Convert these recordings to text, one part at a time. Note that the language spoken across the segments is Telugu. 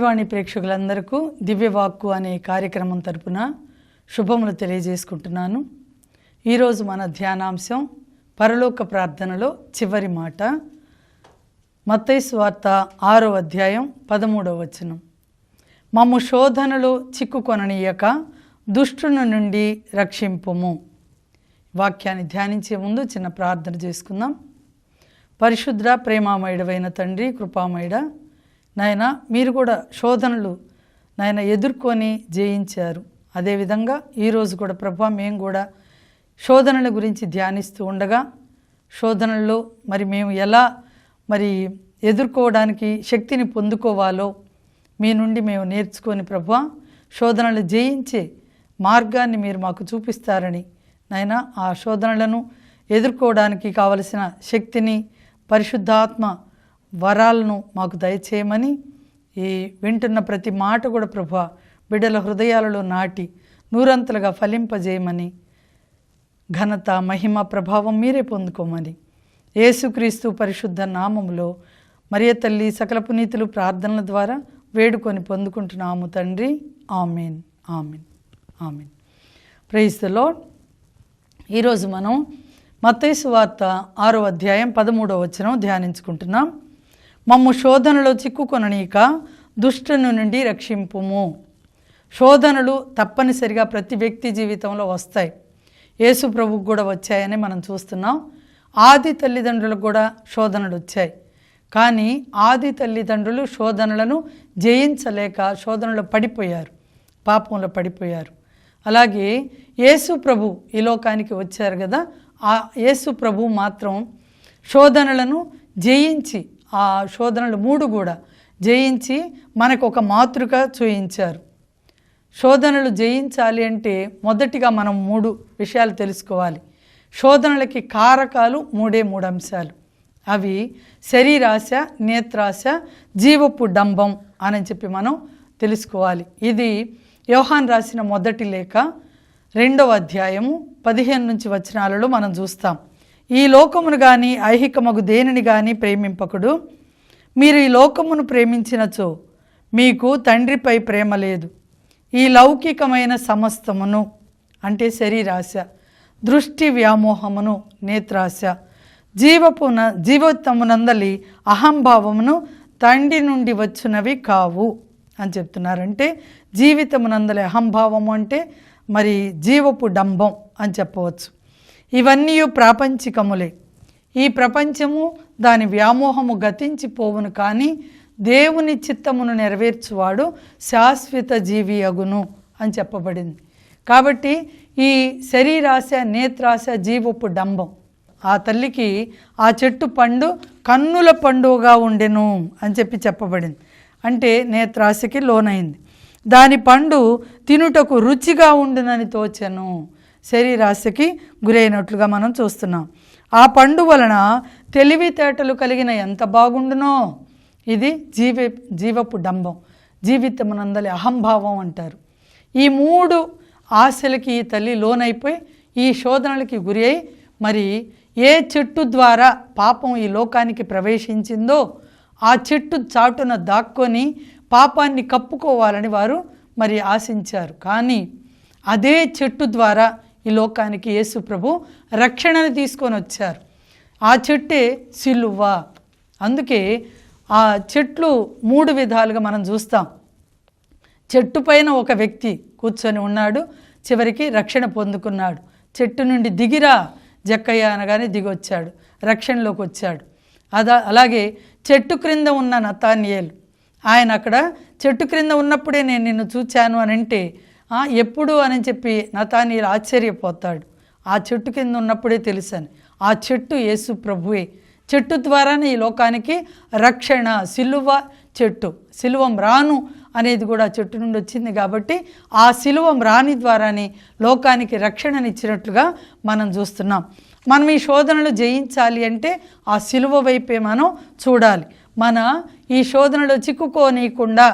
దివ్యవాణి ప్రేక్షకులందరికీ దివ్యవాక్కు అనే కార్యక్రమం తరపున శుభములు తెలియజేసుకుంటున్నాను. ఈరోజు మన ధ్యానాంశం పరలోక ప్రార్థనలో చివరి మాట. మత్తయి సువార్త 6వ అధ్యాయం 13వ వచనం. మమ్ము శోధనలో చిక్కుకొననీయక దుష్టుని నుండి రక్షింపుము. వాక్యాన్ని ధ్యానించే ముందు చిన్న ప్రార్థన చేసుకుందాం. పరిశుద్ర ప్రేమామయుడవైన తండ్రి, కృపామయుడ, నాయన మీరు కూడా శోధనలు నాయన ఎదుర్కొని జయించారు. అదేవిధంగా ఈరోజు కూడా ప్రభా మేము కూడా శోధనల గురించి ధ్యానిస్తూ ఉండగా శోధనల్లో మేము ఎలా ఎదుర్కోవడానికి శక్తిని పొందుకోవాలో మీ నుండి మేము నేర్చుకొని ప్రభా శోధనలు జయించే మార్గాన్ని మీరు మాకు చూపిస్తారని నాయన ఆ శోధనలను ఎదుర్కోవడానికి కావలసిన శక్తిని, పరిశుద్ధాత్మ వరాలను మాకు దయచేయమని, ఈ వింటున్న ప్రతి మాట కూడా ప్రభా బిడ్డల హృదయాలలో నాటి నూరంతలుగా ఫలింపజేయమని, ఘనత, మహిమ, ప్రభావం మీరే పొందుకోమని యేసుక్రీస్తు పరిశుద్ధ నామములో మరియ తల్లి సకల పునీతులు ప్రార్థనల ద్వారా వేడుకొని పొందుకుంటున్నాము తండ్రి. Amen, amen, amen. Praise the lord. ఈరోజు మనం మత్తయి సువార్త 6వ అధ్యాయం 13వ వచనం ధ్యానించుకుంటున్నాం. మమ్ము శోధనలో చిక్కుకొననీక దుష్టుని నుండి రక్షింపుము. శోధనలు తప్పనిసరిగా ప్రతి వ్యక్తి జీవితంలో వస్తాయి. యేసు ప్రభువుకు కూడా వచ్చాయని మనం చూస్తున్నాం. ఆది తల్లిదండ్రులకు కూడా శోధనలు వచ్చాయి. కానీ ఆది తల్లిదండ్రులు శోధనలను జయించలేక శోధనలో పడిపోయారు, పాపంలో పడిపోయారు. అలాగే యేసు ప్రభు ఈ లోకానికి వచ్చారు కదా, ఆ యేసు ప్రభు మాత్రం శోధనలను జయించి, ఆ శోధనలు 3 కూడా జయించి మనకు ఒక మాతృక చూయించారు. శోధనలు జయించాలి అంటే మొదటిగా మనం 3 విషయాలు తెలుసుకోవాలి. శోధనలకి కారకాలు 3 అంశాలు. అవి శరీరాశ, నేత్రాశ, జీవపు డంబం అని చెప్పి మనం తెలుసుకోవాలి. ఇది యోహాన్ రాసిన మొదటి లేఖ 2వ అధ్యాయము 15 నుంచి వచనాలలో మనం చూస్తాం. ఈ లోకమును కానీ ఐహికమగు దేనిని కానీ ప్రేమింపకుడు. మీరు ఈ లోకమును ప్రేమించినచో మీకు తండ్రిపై ప్రేమ లేదు. ఈ లౌకికమైన సమస్తమును అంటే శరీరాశ, దృష్టి వ్యామోహమును, నేత్రాశ, జీవితమునందలి అహంభావమును తండ్రి నుండి వచ్చినవి కావు అని చెప్తున్నారంటే జీవితమునందలి అహంభావము అంటే జీవపు డంబం అని చెప్పవచ్చు. ఇవన్నీ ప్రాపంచికములే. ఈ ప్రపంచము దాని వ్యామోహము గతించిపోవును, కానీ దేవుని చిత్తమును నెరవేర్చువాడు శాశ్వత జీవి అగును అని చెప్పబడింది. కాబట్టి ఈ శరీరాశ, నేత్రాశ, జీవపు డంబం, ఆ తల్లికి ఆ చెట్టు పండు కన్నుల పండుగగా ఉండెను అని చెప్పబడింది. అంటే నేత్రాశకి లోనైంది. దాని పండు తినుటకు రుచిగా ఉండునని తోచెను. శరీరాశకి గురైనట్లుగా మనం చూస్తున్నాం. ఆ పండు వలన తెలివితేటలు కలిగిన ఎంత బాగుండునో. ఇది జీవపు డంబం, జీవితమునందలి అహంభావం అంటారు. ఈ 3 ఆశలకి ఈ తల్లి లోనైపోయి ఈ శోధనలకి గురి అయి ఏ చెట్టు ద్వారా పాపం ఈ లోకానికి ప్రవేశించిందో ఆ చెట్టు చాటున దాక్కొని పాపాన్ని కప్పుకోవాలని వారు ఆశించారు. కానీ అదే చెట్టు ద్వారా ఈ లోకానికి యేసు ప్రభు రక్షణను తీసుకొని వచ్చారు. ఆ చెట్టే సిలువ. అందుకే ఆ చెట్లు 3 విధాలుగా మనం చూస్తాం. చెట్టు పైన ఒక వ్యక్తి కూర్చొని ఉన్నాడు, చివరికి రక్షణ పొందుకున్నాడు. చెట్టు నుండి దిగిరా జక్కయ్య అనగానే దిగొచ్చాడు, రక్షణలోకి వచ్చాడు. అలాగే చెట్టు క్రింద ఉన్న నతానియేలు, ఆయన అక్కడ చెట్టు క్రింద ఉన్నప్పుడే నేను నిన్ను చూచాను అని అంటే ఎప్పుడు అని చెప్పి నతానియేలు ఆశ్చర్యపోతాడు. ఆ చెట్టు కింద ఉన్నప్పుడే తెలుసని. ఆ చెట్టు యేసు ప్రభువే. చెట్టు ద్వారానే ఈ లోకానికి రక్షణ. సిలువ చెట్టు, సిలువం రాను అనేది కూడా చెట్టు నుండి వచ్చింది. కాబట్టి ఆ సిలువం రాని ద్వారానే లోకానికి రక్షణనిచ్చినట్లుగా మనం చూస్తున్నాం. మనం ఈ శోధనలు జయించాలి అంటే ఆ సిలువ వైపే మనం చూడాలి. ఈ శోధనలో చిక్కుకోనీయకుండా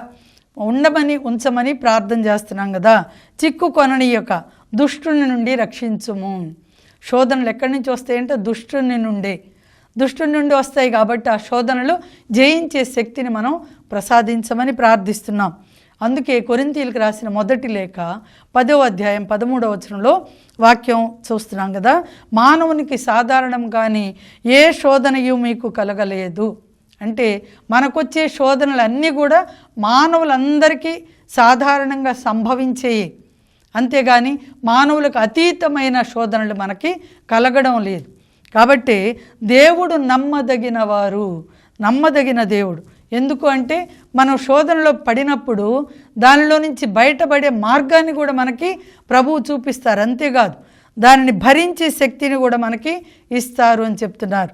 ఉంచమని ప్రార్థన చేస్తున్నాం కదా. చిక్కుకొననీయక దుష్టుని నుండి రక్షించుము. శోధనలు ఎక్కడి నుంచి వస్తాయంటే దుష్టుని నుండే. దుష్టుడి నుండి వస్తాయి కాబట్టి ఆ శోధనలు జయించే శక్తిని మనం ప్రసాదించమని ప్రార్థిస్తున్నాం. అందుకే కొరింథీయులకు రాసిన మొదటి లేఖ 10వ అధ్యాయం 13వ వచనంలో వాక్యం చూస్తున్నాం కదా, మానవునికి సాధారణం కానీ ఏ శోధనయు మీకు కలగలేదు. అంటే మనకొచ్చే శోధనలన్నీ కూడా మానవులందరికీ సాధారణంగా సంభవించేవి, అంతేగాని మానవులకు అతీతమైన శోధనలు మనకి కలగడం లేదు. కాబట్టి దేవుడు నమ్మదగిన దేవుడు. ఎందుకు అంటే మనం శోధనలో పడినప్పుడు దానిలో నుంచి బయటపడే మార్గాన్ని కూడా మనకి ప్రభువు చూపిస్తారు. అంతేకాదు దానిని భరించే శక్తిని కూడా మనకి ఇస్తారు అని చెప్తున్నారు.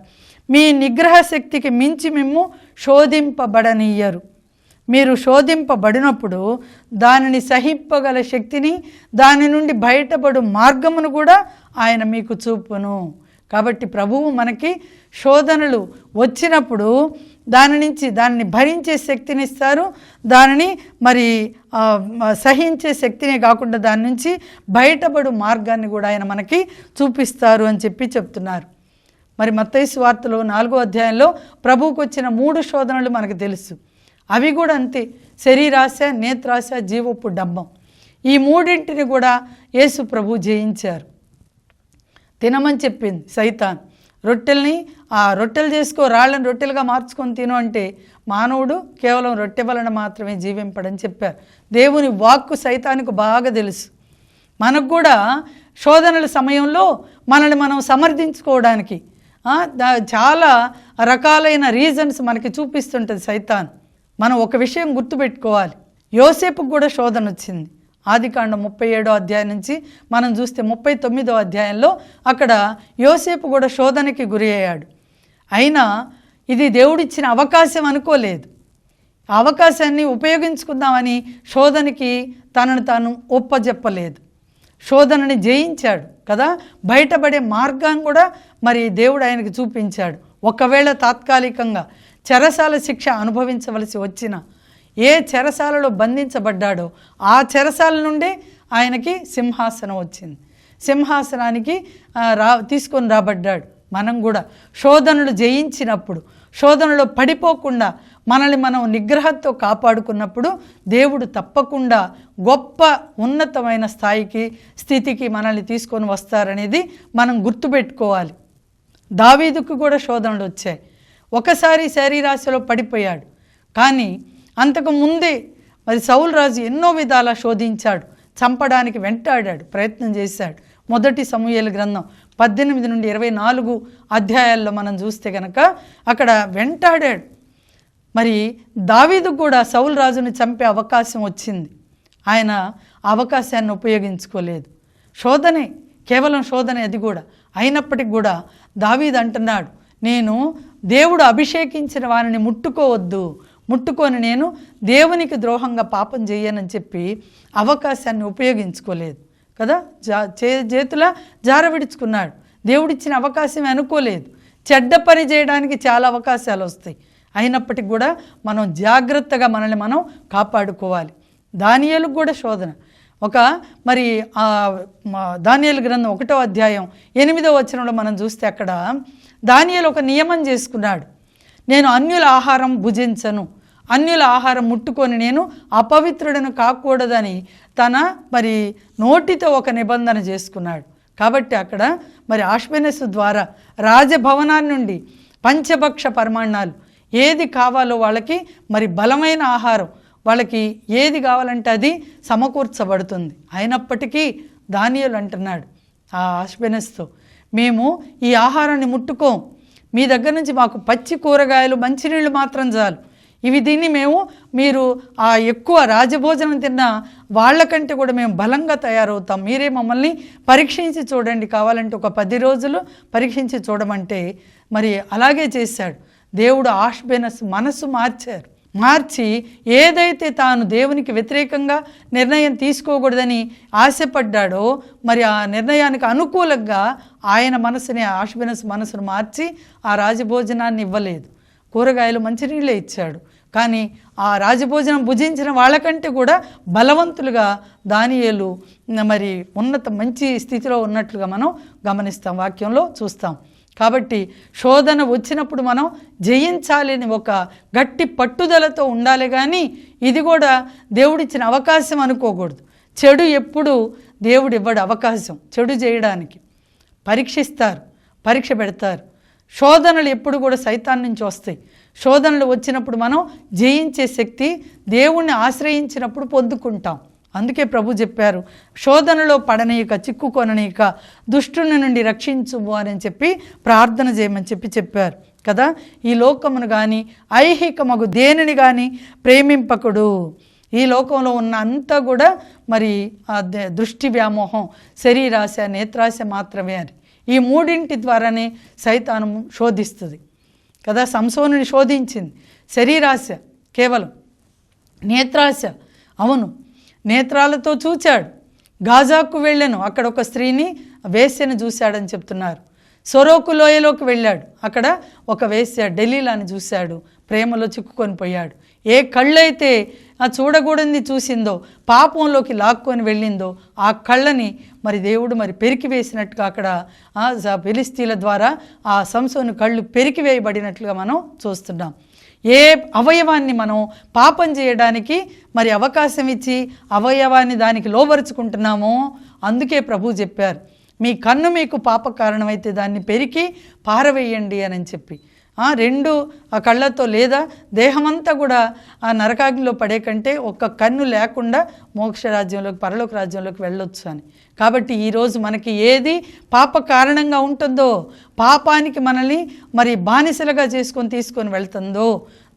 మీ నిగ్రహ శక్తికి మించి మేము శోధింపబడనీయరు. మీరు శోధింపబడినప్పుడు దానిని సహింపగల శక్తిని, దాని నుండి బయటపడు మార్గమును కూడా ఆయన మీకు చూపును. కాబట్టి ప్రభువు మనకి శోధనలు వచ్చినప్పుడు దానిని భరించే శక్తిని ఇస్తారు. దానిని సహించే శక్తినే కాకుండా దాని నుంచి బయటపడు మార్గాన్ని కూడా ఆయన మనకి చూపిస్తారు అని చెప్తున్నారు. మత్తయి సువార్తలో 4వ అధ్యాయంలో ప్రభువుకు వచ్చిన 3 శోధనలు మనకు తెలుసు. అవి కూడా అంతే, శరీరాశ, నేత్రాశ, జీవపు డంబం. ఈ మూడింటిని కూడా యేసు ప్రభు జయించారు. తినమని చెప్పింది సైతాన్. రొట్టెలు చేసుకో, రాళ్ళని రొట్టెలుగా మార్చుకొని తిను అంటే మానవుడు కేవలం రొట్టె వలన మాత్రమే జీవింపడని చెప్పారు. దేవుని వాక్కు సైతానికి బాగా తెలుసు. మనకు కూడా శోధనల సమయంలో మనల్ని మనం సమర్థించుకోవడానికి చాలా రకాలైన రీజన్స్ మనకి చూపిస్తుంటుంది సైతాన్. మనం ఒక విషయం గుర్తుపెట్టుకోవాలి, యోసేపుకు కూడా శోధన వచ్చింది. ఆదికాండం 37వ అధ్యాయం నుంచి మనం చూస్తే 39వ అధ్యాయంలో అక్కడ యోసేపు కూడా శోధనకి గురి అయ్యాడు. అయినా ఇది దేవుడిచ్చిన అవకాశం అనుకోలేదు. ఆ అవకాశాన్ని ఉపయోగించుకుందామని శోధనకి తనను తాను ఒప్పజెప్పలేదు. శోధనని జయించాడు కదా, బయటపడే మార్గాన్ని కూడా దేవుడు ఆయనకి చూపించాడు. ఒకవేళ తాత్కాలికంగా చెరసాల శిక్ష అనుభవించవలసి వచ్చినా, ఏ చెరసాలలో బంధించబడ్డాడో ఆ చెరసాల నుండే ఆయనకి సింహాసనం వచ్చింది. సింహాసనానికి తీసుకొని రాబడ్డాడు. మనం కూడా శోధనలు జయించినప్పుడు, శోధనలో పడిపోకుండా మనల్ని మనం నిగ్రహంతో కాపాడుకున్నప్పుడు దేవుడు తప్పకుండా గొప్ప ఉన్నతమైన స్థితికి మనల్ని తీసుకొని వస్తారనేది మనం గుర్తుపెట్టుకోవాలి. దావీదుకు కూడా శోధనలు వచ్చాయి. ఒకసారి శరీరాశలో పడిపోయాడు, కానీ అంతకు ముందే సౌలు రాజు ఎన్నో విధాలా శోధించాడు, చంపడానికి వెంటాడాడు, ప్రయత్నం చేశాడు. 1 సమూయేలు గ్రంథం 18 నుండి 24 అధ్యాయాల్లో మనం చూస్తే కనుక అక్కడ వెంటాడాడు. దావీదు కూడా సౌలు రాజుని చంపే అవకాశం వచ్చింది. ఆయన అవకాశాన్ని ఉపయోగించుకోలేదు. శోధనే, కేవలం శోధనే అది కూడా. అయినప్పటికీ కూడా దావీదు అంటున్నాడు, నేను దేవుడు అభిషేకించిన వారిని ముట్టుకొని నేను దేవునికి ద్రోహంగా పాపం చేయనని చెప్పి అవకాశాన్ని ఉపయోగించుకోలేదు కదా, చేతుల జార విడుచుకున్నాడు. దేవుడిచ్చిన అవకాశం అనుకోలేదు. చెడ్డ పని చేయడానికి చాలా అవకాశాలు వస్తాయి. అయినప్పటికీ కూడా మనం జాగ్రత్తగా మనల్ని మనం కాపాడుకోవాలి. దానియేలుకు కూడా శోధన. దానియేలు గ్రంథం 1వ అధ్యాయం 8వ వచనంలో మనం చూస్తే అక్కడ దానియేలు ఒక నియమం చేసుకున్నాడు. నేను అన్యుల ఆహారం భుజించను, అన్యుల ఆహారం ముట్టుకొని నేను అపవిత్రుడను కాకూడదని తన నోటితో ఒక నిబంధన చేసుకున్నాడు. కాబట్టి అక్కడ ఆష్పెనెసు ద్వారా రాజభవనాన్ని నుండి పంచభక్ష పరమాణాలు ఏది కావాలో వాళ్ళకి బలమైన ఆహారం వాళ్ళకి ఏది కావాలంటే అది సమకూర్చబడుతుంది. అయినప్పటికీ దానియేలు అంటున్నాడు ఆ ఆష్పెనెస్తో, మేము ఈ ఆహారాన్ని ముట్టుకోం, మీ దగ్గర నుంచి మాకు పచ్చి కూరగాయలు, మంచినీళ్ళు మాత్రం చాలు. ఇవి తిని మీరు ఆ ఎక్కువ రాజభోజనం తిన్న వాళ్ళకంటే కూడా మేము బలంగా తయారవుతాం. మీరే మమ్మల్ని పరీక్షించి చూడండి, కావాలంటే ఒక 10 రోజులు పరీక్షించి చూడమంటే అలాగే చేశాడు. దేవుడు ఆష్బెనస్ మనసు మార్చి ఏదైతే తాను దేవునికి వ్యతిరేకంగా నిర్ణయం తీసుకోకూడదని ఆశపడ్డాడో ఆ నిర్ణయానికి అనుకూలంగా ఆయన ఆష్బెనస్ మనసును మార్చి ఆ రాజభోజనాన్ని ఇవ్వలేదు. కూరగాయలు, మంచినీళ్ళే ఇచ్చాడు. కానీ ఆ రాజభోజనం భుజించిన వాళ్ళకంటే కూడా బలవంతులుగా దానియేలు మంచి స్థితిలో ఉన్నట్లుగా మనం గమనిస్తాం, వాక్యంలో చూస్తాం. కాబట్టి శోధన వచ్చినప్పుడు మనం జయించాలని ఒక గట్టి పట్టుదలతో ఉండాలి. కానీ ఇది కూడా దేవుడిచ్చిన అవకాశం అనుకోకూడదు. చెడు ఎప్పుడు దేవుడు ఇవ్వడు అవకాశం చెడు చేయడానికి. పరీక్షిస్తారు, పరీక్ష పెడతారు. శోధనలు ఎప్పుడు కూడా సైతాన్ నుంచి వస్తాయి. శోధనలు వచ్చినప్పుడు మనం జయించే శక్తి దేవుణ్ణి ఆశ్రయించినప్పుడు పొందుకుంటాం. అందుకే ప్రభు చెప్పారు, శోధనలో పడనీయక, చిక్కుకొననీయక దుష్టుని నుండి రక్షించుము అని చెప్పి ప్రార్థన చేయమని చెప్పారు కదా. ఈ లోకమును కానీ ఐహికమగు దేనిని కానీ ప్రేమింపకుడు. ఈ లోకంలో ఉన్న అంతా కూడా మరి దృష్టి వ్యామోహం, శరీరాశ, నేత్రాశ మాత్రమే అని. ఈ మూడింటి ద్వారానే సైతాను శోధిస్తుంది కదా. సంసోనుని శోధించింది శరీరాశ కేవలం, నేత్రాశ. అవును, నేత్రాలతో చూచాడు. గాజాకు వెళ్ళాను, అక్కడ ఒక స్త్రీని వేశ్యను చూశాడని చెప్తున్నారు. సొరోకు లోయలోకి వెళ్ళాడు, అక్కడ ఒక వేశ్య ఢిల్లీలాని చూశాడు, ప్రేమలో చిక్కుకొని పోయాడు. ఏ కళ్ళైతే ఆ చూడకూడని చూసిందో, పాపంలోకి లాక్కొని వెళ్ళిందో, ఆ కళ్ళని మరి దేవుడు మరి పెరికివేసినట్టుగా అక్కడ ఫిలిస్తీన్ల ద్వారా ఆ సంసోను కళ్ళు పెరికివేయబడినట్లుగా మనం చూస్తున్నాం. ఏ అవయవాన్ని మనం పాపం చేయడానికి మరి అవకాశం ఇచ్చి అవయవాన్ని దానికి లోబరుచుకుంటున్నామో, అందుకే ప్రభు చెప్పారు, మీ కన్ను మీకు పాప కారణమైతే దాన్ని పెరికి పారవేయండి అని చెప్పి. రెండు కళ్ళతో లేదా దేహమంతా కూడా ఆ నరకాగ్నిలో పడే కంటే ఒక్క కన్ను లేకుండా మోక్ష రాజ్యంలోకి, పరలోక రాజ్యంలోకి వెళ్ళొచ్చు అని. కాబట్టి ఈరోజు మనకి ఏది పాప కారణంగా ఉంటుందో, పాపానికి మనల్ని మరి బానిసలుగా తీసుకొని వెళ్తుందో,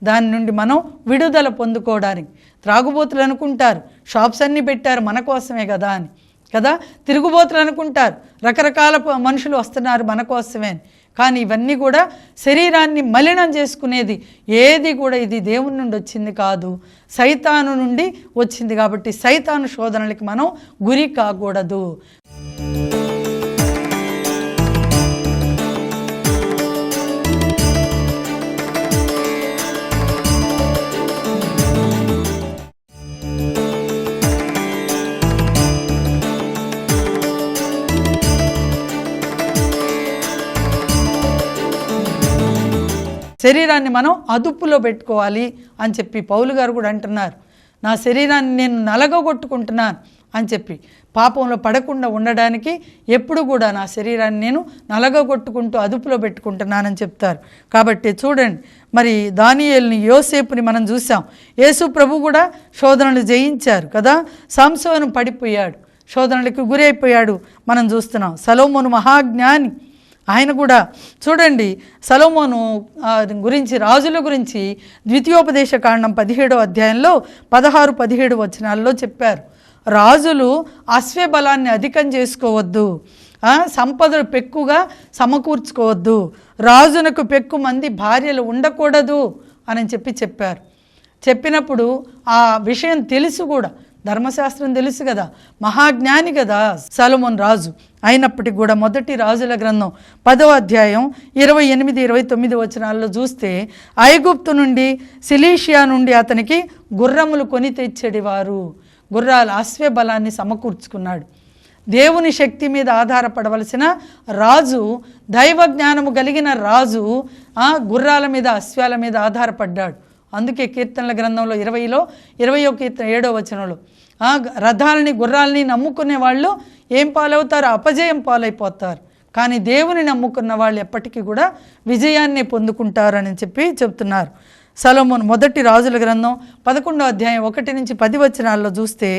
దాని నుండి మనం విడుదల పొందుకోవడానికి. త్రాగుబోతులు అనుకుంటారు షాప్స్ అన్నీ పెట్టారు మన కోసమే కదా అని కదా. తిరుగుబోతులు అనుకుంటారు రకరకాల మనుషులు వస్తున్నారు మన కోసమే అని. కానీ ఇవన్నీ కూడా శరీరాన్ని మలినం చేసుకునేది. ఏది కూడా ఇది దేవుని నుండి వచ్చింది కాదు, సైతాను నుండి వచ్చింది. కాబట్టి సైతాను శోధనలకి మనం గురి కాకూడదు. శరీరాన్ని మనం అదుపులో పెట్టుకోవాలి అని చెప్పి పౌలు గారు కూడా అంటున్నారు. నా శరీరాన్ని నేను నలగొట్టుకుంటున్నాను అని చెప్పి పాపంలో పడకుండా ఉండడానికి ఎప్పుడు కూడా నా శరీరాన్ని నేను నలగొట్టుకుంటూ అదుపులో పెట్టుకుంటున్నానని చెప్తారు. కాబట్టి చూడండి, మరి దానియేలుని, యోసేపుని మనం చూసాం. యేసు ప్రభు కూడా శోధనలు జయించారు కదా. సంసోను పడిపోయాడు, శోధనలకు గురైపోయాడు మనం చూస్తున్నాం. సొలొమోను మహాజ్ఞాని, ఆయన కూడా చూడండి సొలొమోను గురించి, రాజుల గురించి ద్వితీయోపదేశ కాండం 17వ అధ్యాయంలో 16-17 వచనాల్లో చెప్పారు. రాజులు అశ్వబలాన్ని అధికం చేసుకోవద్దు, సంపదలు పెక్కుగా సమకూర్చుకోవద్దు, రాజునకు పెక్కు మంది భార్యలు ఉండకూడదు అని చెప్పారు. చెప్పినప్పుడు ఆ విషయం తెలుసు కూడా, ధర్మశాస్త్రం తెలుసు కదా, మహాజ్ఞాని కదా సొలొమోను రాజు. అయినప్పటికీ కూడా మొదటి రాజుల గ్రంథం 10వ అధ్యాయం 28-29 వచనాల్లో చూస్తే, ఐగుప్తు నుండి, సిలీషియా నుండి అతనికి గుర్రములు కొని తెచ్చేవారు. గుర్రాల అశ్వబలాన్ని సమకూర్చుకున్నాడు. దేవుని శక్తి మీద ఆధారపడవలసిన రాజు, దైవ జ్ఞానము కలిగిన రాజు గుర్రాల మీద, అశ్వాల మీద ఆధారపడ్డాడు. అందుకే కీర్తనల గ్రంథంలో 20వ కీర్తన 7వ వచనంలో రథాలని, గుర్రాలని నమ్ముకునే వాళ్ళు ఏం పాలవుతారు? అపజయం పాలైపోతారు. కానీ దేవుని నమ్ముకున్న వాళ్ళు ఎప్పటికీ కూడా విజయాన్ని పొందుకుంటారని చెప్తున్నారు. సొలొమోను మొదటి రాజుల గ్రంథం 11వ అధ్యాయం 1-10 వచనాల్లో చూస్తే,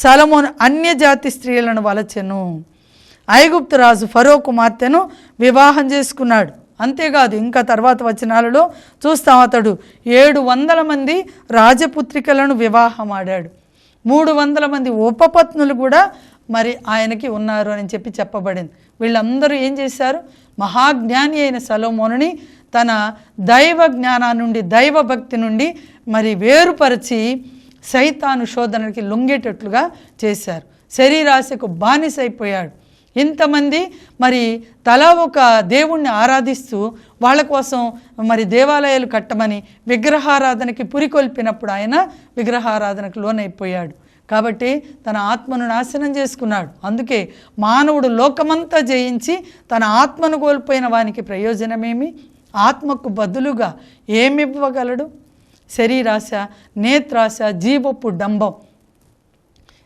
సొలొమోను అన్యజాతి స్త్రీలను వలచెను. ఐగుప్తు రాజు ఫరో కుమార్తెను వివాహం చేసుకున్నాడు. అంతేకాదు, ఇంకా తర్వాత వచనాలలో చూస్తాం, అతడు 700 మంది రాజపుత్రికలను వివాహం ఆడాడు. 300 మంది ఉపపత్నులు కూడా మరి ఆయనకి ఉన్నారు అని చెప్పబడింది. వీళ్ళందరూ ఏం చేశారు? మహాజ్ఞాని అయిన సొలొమోనుని తన దైవ జ్ఞానం నుండి, దైవ భక్తి నుండి మరి వేరుపరిచి సైతాను శోధనకి లొంగేటట్లుగా చేశారు. శరీరాశకు బానిసైపోయాడు. ఇంతమంది మరి తలా ఒక దేవుణ్ణి ఆరాధిస్తూ వాళ్ళ కోసం మరి దేవాలయాలు కట్టమని విగ్రహారాధనకి పురికొల్పినప్పుడు ఆయన విగ్రహారాధనకు లోనైపోయాడు. కాబట్టి తన ఆత్మను నాశనం చేసుకున్నాడు. అందుకే మానవుడు లోకమంతా జయించి తన ఆత్మను కోల్పోయిన వానికి ప్రయోజనమేమి? ఆత్మకు బదులుగా ఏమివ్వగలడు? శరీరాశ, నేత్రాశ, జీవపు డంబం.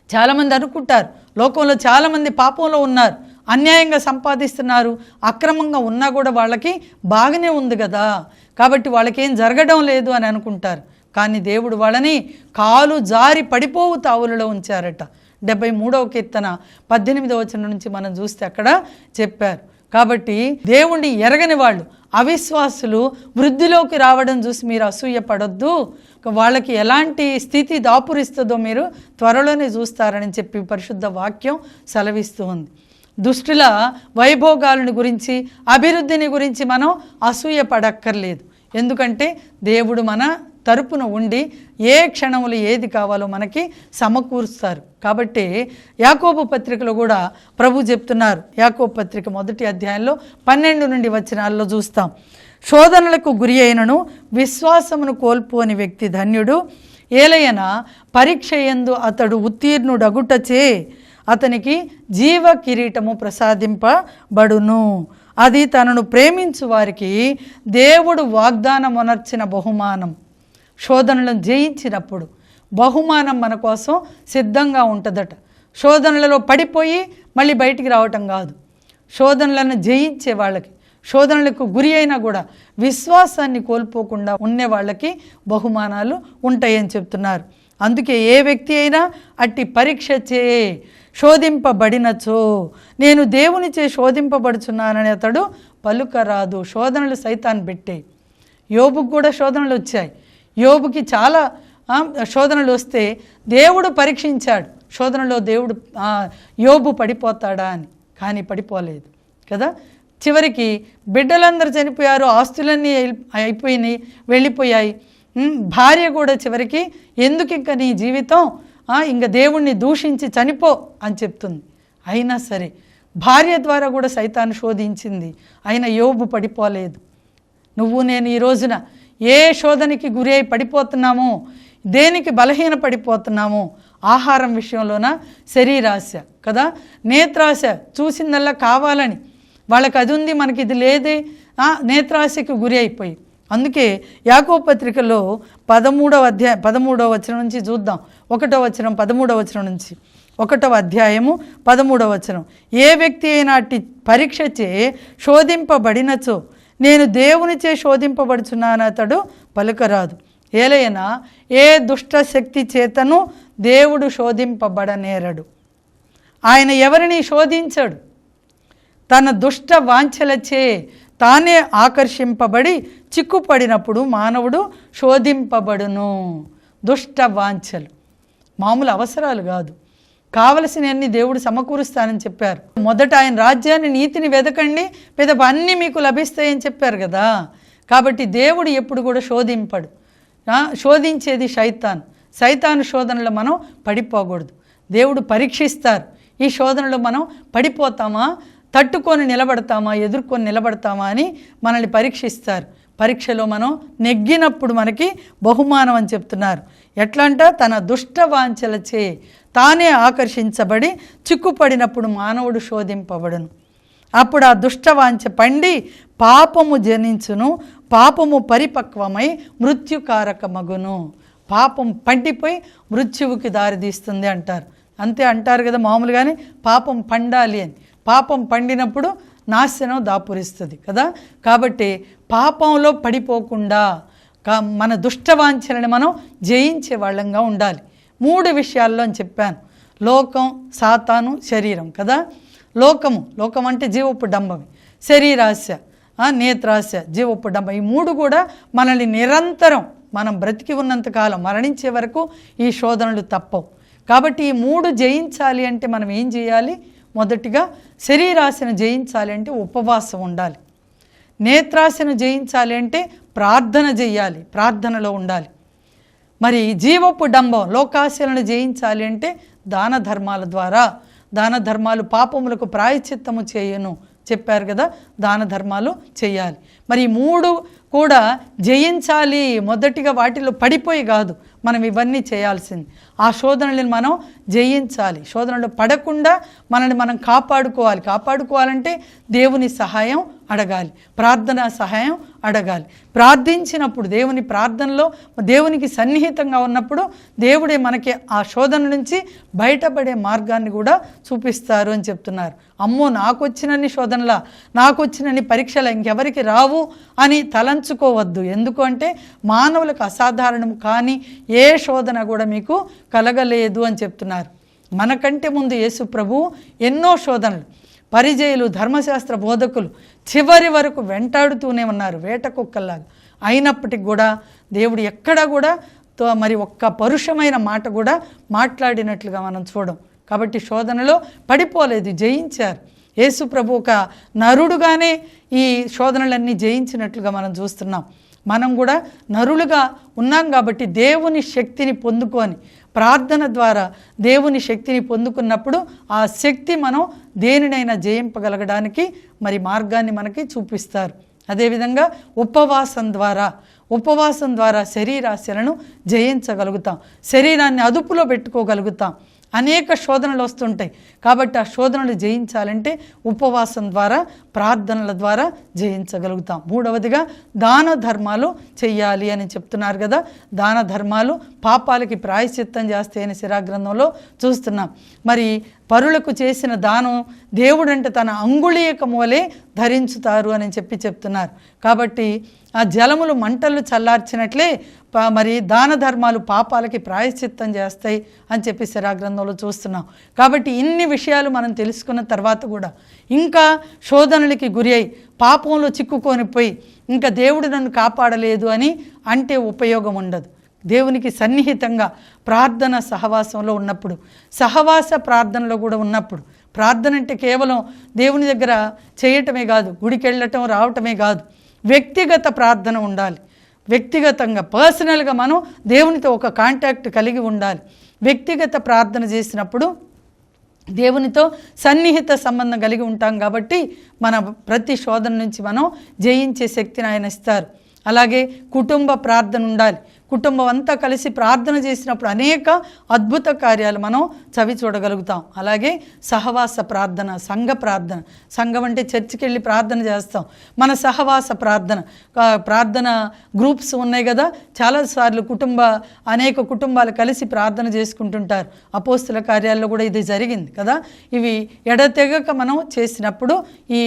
చాలామంది అనుకుంటారు లోకంలో చాలామంది పాపంలో ఉన్నారు, అన్యాయంగా సంపాదిస్తున్నారు, అక్రమంగా ఉన్నా కూడా వాళ్ళకి బాగానే ఉంది కదా, కాబట్టి వాళ్ళకేం జరగడం లేదు అని అనుకుంటారు. కానీ దేవుడు వాళ్ళని కాలు జారి పడిపోవు తావులలో ఉంచారట. 73వ కీర్తన 18వ వచనం నుంచి మనం చూస్తే అక్కడ చెప్పారు. కాబట్టి దేవుణ్ణి ఎరగని వాళ్ళు, అవిశ్వాసులు వృద్ధిలోకి రావడం చూసి మీరు అసూయ పడొద్దు. వాళ్ళకి ఎలాంటి స్థితి దాపురిస్తుందో మీరు త్వరలోనే చూస్తారని చెప్పి పరిశుద్ధ వాక్యం సెలవిస్తూ ఉంది. దుష్టుల వైభోగాలను గురించి, అభివృద్ధిని గురించి మనం అసూయ పడక్కర్లేదు. ఎందుకంటే దేవుడు మన తరపున ఉండి ఏ క్షణంలో ఏది కావాలో మనకి సమకూరుస్తారు. కాబట్టి యాకోబు పత్రికలో కూడా ప్రభు చెప్తున్నారు. యాకోబు పత్రిక 1వ అధ్యాయంలో 12 నుండి వచనాల్లో చూస్తాం. శోధనలకు గురి అయినను విశ్వాసమును కోల్పోని వ్యక్తి ధన్యుడు. ఏలయన పరీక్ష యందు అతడు ఉత్తీర్ణుడగుటచే అతనికి జీవ కిరీటము ప్రసాదింపబడును. అది తనను ప్రేమించు వారికి దేవుడు వాగ్దానమునర్చిన బహుమానం. శోధనలను జయించినప్పుడు బహుమానం మన కోసం సిద్ధంగా ఉంటుందట. శోధనలలో పడిపోయి మళ్ళీ బయటికి రావటం కాదు. శోధనలను జయించే వాళ్ళకి, శోధనలకు గురి అయినా కూడా విశ్వాసాన్ని కోల్పోకుండా ఉండే వాళ్ళకి బహుమానాలు ఉంటాయని చెప్తున్నారు. అందుకే ఏ వ్యక్తి అయినా అట్టి పరీక్ష చే శోధింపబడినచో నేను దేవునిచే శోధింపబడుచున్నానని అతడు పలుకరాదు. శోధనలు సైతాన్ని పెట్టే. యోబుకు కూడా శోధనలు వచ్చాయి. యోబుకి చాలా శోధనలు వస్తే దేవుడు పరీక్షించాడు. శోధనలో దేవుడు యోబు పడిపోతాడా అని, కానీ పడిపోలేదు కదా. చివరికి బిడ్డలందరూ చనిపోయారు, ఆస్తులన్నీ అయిపోయినాయి, వెళ్ళిపోయాయి. భార్య కూడా చివరికి ఎందుకు ఇంకా నీ జీవితం, ఇంకా దేవుణ్ణి దూషించి చనిపో అని చెప్తుంది. అయినా సరే భార్య ద్వారా కూడా సైతాన్ని శోధించింది, అయినా యోబు పడిపోలేదు. నువ్వు నేను ఈ రోజున ఏ శోధనకి గురి అయి పడిపోతున్నామో, దేనికి బలహీన పడిపోతున్నామో, ఆహారం విషయంలోన శరీరాశ కదా, నేత్రాశ, చూసిందల్లా కావాలని వాళ్ళకి అది ఉంది మనకి ఇది లేదే, నేత్రాశకి గురి అయిపోయి. అందుకే యాకోబు పత్రికలో 13వ వచనం నుంచి చూద్దాం. 1వ వచనం 13వ వచనం నుంచి, 1వ అధ్యాయము 13వ వచనం. ఏ వ్యక్తి అయినా అట్టి పరీక్ష చే శోధింపబడినచో నేను దేవునిచే శోధింపబడుచున్నాను అతడు పలుకరాదు. ఏలైనా ఏ దుష్ట శక్తి చేతను దేవుడు శోధింపబడనేరడు. ఆయన ఎవరిని శోధించడు. తన దుష్ట వాంఛలచే తానే ఆకర్షింపబడి చిక్కుపడినప్పుడు మానవుడు శోధింపబడును. దుష్ట వాంఛలు మామూలు అవసరాలు కాదు, కావలసినవన్నీ దేవుడు సమకూరుస్తానని చెప్పారు. మొదట ఆయన రాజ్యాన్ని, నీతిని వెదకండి, పెదప అన్నీ మీకు లభిస్తాయని చెప్పారు కదా. కాబట్టి దేవుడు ఎప్పుడు కూడా శోధింపడు. శోధించేది సైతాను శోధనలో మనం పడిపోకూడదు. దేవుడు పరీక్షిస్తారు. ఈ శోధనలో మనం పడిపోతామా, తట్టుకొని నిలబడతామా, ఎదుర్కొని నిలబడతామా అని మనల్ని పరీక్షిస్తారు. పరీక్షలో మనం నెగ్గినప్పుడు మనకి బహుమానం అని చెప్తున్నారు. ఎట్లా అంట, తన దుష్ట వాంఛలచే తానే ఆకర్షించబడి చిక్కుపడినప్పుడు మానవుడు శోధింపబడును. అప్పుడు ఆ దుష్టవాంఛ పండి పాపము జనించును, పాపము పరిపక్వమై మృత్యుకారకమగును. పాపం పండిపోయి మృత్యువుకి దారితీస్తుంది అంటారు. అంతే అంటారు కదా మామూలుగానే, పాపం పండాలి అని. పాపం పండినప్పుడు నాశనం దాపురిస్తుంది కదా. కాబట్టి పాపంలో పడిపోకుండా మన దుష్టవాంఛలని మనం జయించే వాళ్ళంగా ఉండాలి. 3 విషయాల్లో అని చెప్పాను. లోకం, సాతాను, శరీరం కదా. లోకం అంటే జీవపు డంబమే. శరీరాశ, నేత్రాశ, జీవపు డంబం, ఈ 3 కూడా మనల్ని నిరంతరం మనం బ్రతికి ఉన్నంతకాలం మరణించే వరకు ఈ శోధనలు తప్పవు. కాబట్టి ఈ 3 జయించాలి అంటే మనం ఏం చేయాలి? మొదటిగా శరీరాశను జయించాలి అంటే ఉపవాసం ఉండాలి. నేత్రాశను జయించాలి అంటే ప్రార్థన చేయాలి, ప్రార్థనలో ఉండాలి. మరి జీవపు డంబం, లోకాశలను జయించాలి అంటే దాన ధర్మాల ద్వారా. దాన ధర్మాలు పాపములకు ప్రాయశ్చిత్తము చేయను చెప్పారు కదా, దాన ధర్మాలు చేయాలి. మరి 3 కూడా జయించాలి. మొదటిగా వాటిలో పడిపోయి కాదు మనం ఇవన్నీ చేయాల్సింది. ఆ శోధనలను మనం జయించాలి. శోధనలు పడకుండా మనల్ని మనం కాపాడుకోవాలంటే దేవుని సహాయం అడగాలి, ప్రార్థనా సహాయం అడగాలి. ప్రార్థించినప్పుడు దేవుని ప్రార్థనలో దేవునికి సన్నిహితంగా ఉన్నప్పుడు దేవుడే మనకి ఆ శోధన నుంచి బయటపడే మార్గాన్ని కూడా చూపిస్తారు అని చెప్తున్నారు. అమ్మో నాకు వచ్చినన్ని శోధనలా, నాకు వచ్చినన్ని పరీక్షలు ఇంకెవరికి రావు అని తలంచుకోవద్దు. ఎందుకు అంటే మానవులకు అసాధారణం కానీ ఏ శోధన కూడా మీకు కలగలేదు అని చెప్తున్నారు. మనకంటే ముందు యేసు ప్రభువు ఎన్నో శోధనలు, పరిచయులు, ధర్మశాస్త్ర బోధకులు చివరి వరకు వెంటాడుతూనే ఉన్నారు వేట కుక్కల్లాగా. అయినప్పటికి కూడా దేవుడు ఎక్కడ కూడా మరి ఒక్క పరుషమైన మాట కూడా మాట్లాడినట్లుగా మనం చూడం. కాబట్టి శోధనలో పడిపోలేదు, జయించారు. యేసు ప్రభు ఒక నరుడుగానే ఈ శోధనలన్నీ జయించినట్లుగా మనం చూస్తున్నాం. మనం కూడా నరులుగా ఉన్నాం కాబట్టి దేవుని శక్తిని పొందుకొని ప్రార్థన ద్వారా దేవుని శక్తిని పొందుకున్నప్పుడు ఆ శక్తి మనం దేనినైనా జయింపగలగడానికి మరి మార్గాన్ని మనకి చూపిస్తారు. అదేవిధంగా ఉపవాసం ద్వారా శరీరాశలను జయించగలుగుతాం, శరీరాన్ని అదుపులో పెట్టుకోగలుగుతాం. అనేక శోధనలు వస్తుంటాయి కాబట్టి ఆ శోధనలు జయించాలంటే ఉపవాసం ద్వారా, ప్రార్థనల ద్వారా జయించగలుగుతాం. మూడవదిగా దాన ధర్మాలు చెయ్యాలి అని చెప్తున్నారు కదా. దాన ధర్మాలు పాపాలకి ప్రాయశ్చిత్తం చేస్తాయని శిరాగ్రంథంలో చూస్తున్నాం. మరి పరులకు చేసిన దానం దేవుడంటే తన అంగుళీయకం వలె ధరించుతారు అని చెప్తున్నారు. కాబట్టి ఆ జలములు మంటలు చల్లార్చినట్లే మరి దాన ధర్మాలు పాపాలకి ప్రాయశ్చిత్తం చేస్తాయి అని శిరాగ్రంథంలో చూస్తున్నాం. కాబట్టి ఇన్ని విషయాలు మనం తెలుసుకున్న తర్వాత కూడా ఇంకా శోధనలకి గురి అయి పాపంలో చిక్కుకొనిపోయి ఇంకా దేవుడు నన్ను కాపాడలేదు అని అంటే ఉపయోగం ఉండదు. దేవునికి సన్నిహితంగా ప్రార్థన సహవాసంలో ఉన్నప్పుడు, సహవాస ప్రార్థనలో కూడా ఉన్నప్పుడు, ప్రార్థన అంటే కేవలం దేవుని దగ్గర చేయటమే కాదు, గుడికి వెళ్ళటం రావటమే కాదు, వ్యక్తిగత ప్రార్థన ఉండాలి. వ్యక్తిగతంగా పర్సనల్గా మనం దేవునితో ఒక కాంటాక్ట్ కలిగి ఉండాలి. వ్యక్తిగత ప్రార్థన చేసినప్పుడు దేవునితో సన్నిహిత సంబంధం కలిగి ఉంటాం కాబట్టి మన ప్రతి శోధన నుంచి మనం జయించే శక్తిని ఆయన ఇస్తారు. అలాగే కుటుంబ ప్రార్థన ఉండాలి. కుటుంబం అంతా కలిసి ప్రార్థన చేసినప్పుడు అనేక అద్భుత కార్యాలు మనం చవి చూడగలుగుతాం. అలాగే సహవాస ప్రార్థన, సంఘం అంటే చర్చికి వెళ్ళి ప్రార్థన చేస్తాం. మన సహవాస ప్రార్థన గ్రూప్స్ ఉన్నాయి కదా, చాలాసార్లు అనేక కుటుంబాలు కలిసి ప్రార్థన చేసుకుంటుంటారు. అపోస్తుల కార్యాల్లో కూడా ఇది జరిగింది కదా. ఇవి ఎడతెగక మనం చేసినప్పుడు ఈ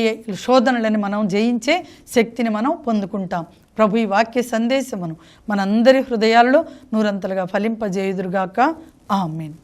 శోధనలని మనం జయించే శక్తిని మనం పొందుకుంటాం. ప్రభు ఈ వాక్య సందేశమును మనందరి హృదయాల్లో నూరంతలుగా ఫలింపజేయుదురుగాక. ఆమేన్.